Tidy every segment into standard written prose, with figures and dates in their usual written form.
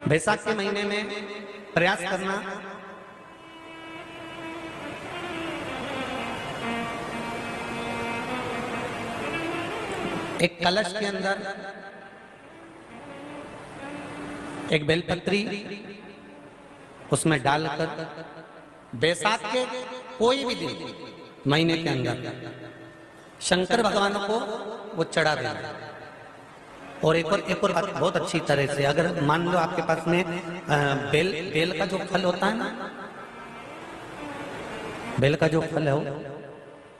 बैसाख के महीने में प्रयास करना एक कलश के अंदर एक बेलपत्री उसमें डालकर बैसाख के कोई भी दिन महीने के अंदर शंकर भगवान को वो चढ़ा देना। और एक और बात बहुत अच्छी तरह से, अगर मान लो आपके पास में बेल का जो फल होता है ना, बेल का जो फल है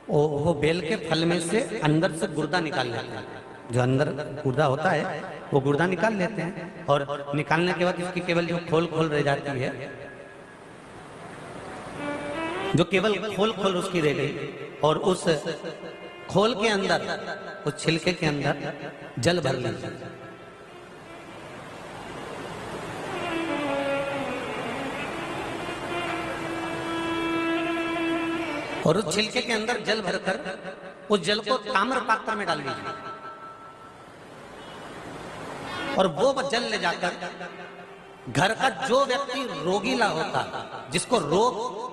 वो बेल के फल में से अंदर से गुर्दा निकाल लेते हैं। जो अंदर गुर्दा होता है वो गुर्दा निकाल लेते हैं और निकालने के बाद इसकी केवल जो खोल रह जाती है, जो केवल खोल उसकी रह गई, और उस खोल के अंदर, उस छिलके के अंदर जल भर लीजिए। और उस छिलके के अंदर जल भरकर उस जल को ताम्र पात्र में डाल दीजिए और वो जल ले जाकर घर का जो व्यक्ति रोगीला होता, जिसको रोग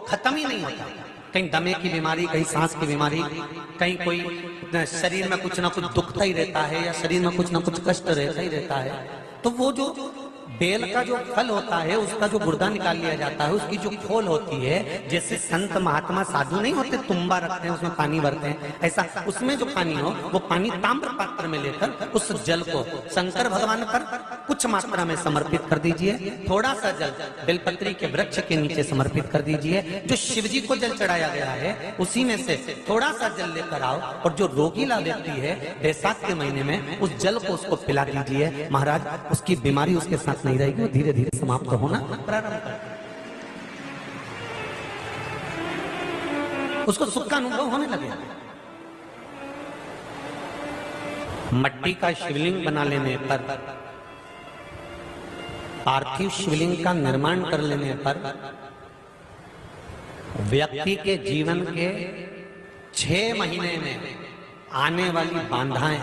खत्म ही नहीं होता, कहीं दमे की बीमारी, कहीं सांस की बीमारी, कहीं कोई शरीर में कुछ ना कुछ दुखता ही रहता है या शरीर में कुछ ना कुछ कष्ट रहता ही रहता है, तो वो जो बेल का जो फल होता है उसका जो गुर्दा निकाल लिया जाता है, उसकी जो खोल होती है, जैसे संत महात्मा साधु नहीं होते तुम्बा रखते हैं उसमें पानी भरते हैं, ऐसा उसमें जो पानी हो वो पानी ताम्र पात्र में लेकर उस जल को शंकर भगवान पर कुछ मात्रा में समर्पित कर दीजिए। थोड़ा सा जल बेलपत्री के वृक्ष के नीचे समर्पित कर दीजिए। जो शिव जी को जल चढ़ाया गया है उसी में से थोड़ा सा जल लेकर आओ और जो रोगीला व्यक्ति है बैसाख के महीने में उस जल को उसको पिला दीजिए। महाराज उसकी बीमारी उसके साथ नहीं रहेगी, वो धीरे धीरे समाप्त होना प्रारंभ कर, उसको सुख का अनुभव होने लगेगा। मट्टी का शिवलिंग बना लेने पर, पार्थिव शिवलिंग का निर्माण कर लेने पर व्यक्ति के जीवन के 6 महीने में आने वाली बाधाएं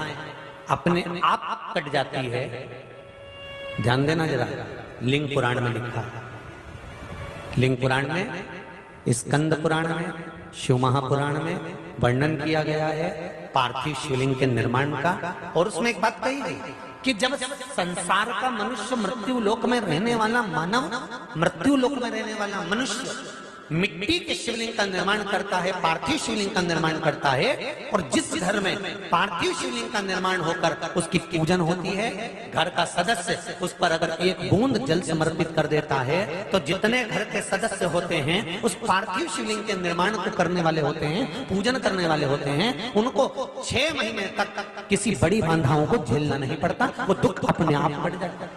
अपने आप कट जाती है। ध्यान देना जरा, लिंग पुराण में लिखा है, लिंग पुराण में, स्कंद पुराण में, शिव महापुराण में वर्णन किया गया है पार्थिव शिवलिंग के निर्माण का। और उसमें एक बात कही गई कि जब संसार का मनुष्य, मृत्यु लोक में रहने वाला मानव, मृत्यु लोक में रहने वाला मनुष्य मिट्टी के शिवलिंग का निर्माण करता है, पार्थिव शिवलिंग का निर्माण करता है, और जिस घर में पार्थिव शिवलिंग का निर्माण होकर उसकी पूजन होती है, घर का सदस्य उस पर अगर एक बूंद जल समर्पित कर देता है तो जितने घर के सदस्य होते हैं उस पार्थिव शिवलिंग के निर्माण को करने वाले होते हैं, पूजन करने वाले होते हैं, उनको 6 महीने तक किसी बड़ी बाधाओं को झेलना नहीं पड़ता, वो दुख अपने आप बढ़ जाता है।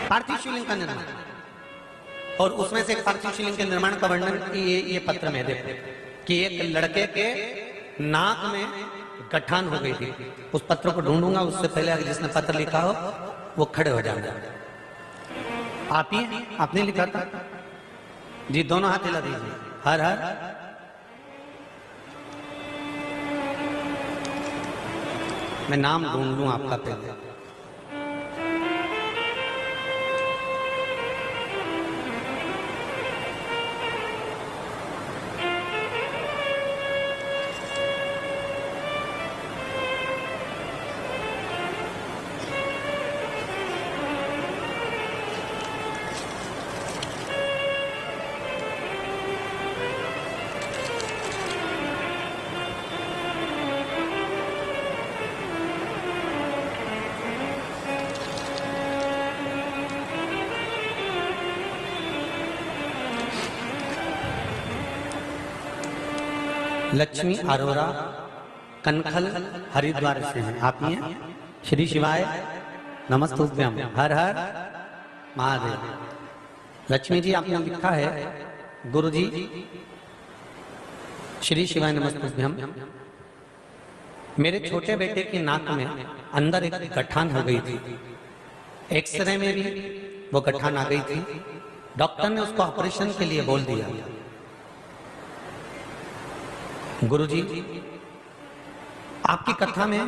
पार्थिव शिवलिंग का निर्माण, और उसमें से पार्थिव शिवलिंग के निर्माण का वर्णन ये पत्र में देखो कि एक लड़के के नाक में गठान हो गई थी। उस पत्र को ढूंढूंगा, उससे पहले जिसने पत्र लिखा हो वो खड़े हो जाएंगे। आप ही, आपने लिखा था जी? दोनों हाथ हिला दीजिए। हर हर मैं नाम ढूंढ लूं आपका पहले। लक्ष्मी अरोरा कनखल हरिद्वार से हैं। आप ही हैं? श्री शिवाय नमस्तुभ्यम, हर हर महादेव। लक्ष्मी जी आपने लिखा है, गुरु जी श्री शिवाय नमस्तुभ्यम, मेरे छोटे बेटे की नाक में अंदर एक गठान हो गई थी, एक्सरे में भी वो गठान आ गई थी, डॉक्टर ने उसको ऑपरेशन के लिए बोल दिया। गुरुजी आपकी कथा में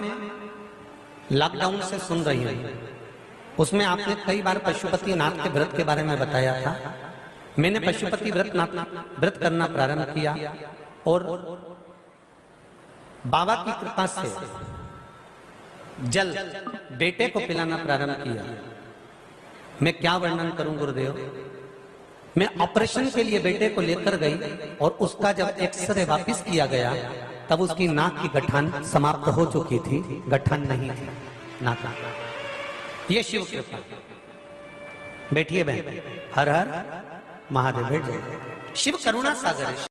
लॉकडाउन से सुन रही हूं, उसमें आपने कई बार पशुपति नाथ के व्रत के बारे में बताया था। मैंने पशुपति व्रत करना प्रारंभ किया और बाबा की कृपा से जल बेटे को पिलाना प्रारंभ किया। मैं क्या वर्णन करूं गुरुदेव, मैं ऑपरेशन के लिए बेटे को लेकर गई और उसका जब एक्सरे वापस किया गया तब उसकी नाक की गठान समाप्त हो चुकी थी, गठान नहीं थी नाक। ये शिव कृपा। बैठिए बहन, हर हर महादेव। बैठ जाइए। शिव करुणा सागर है।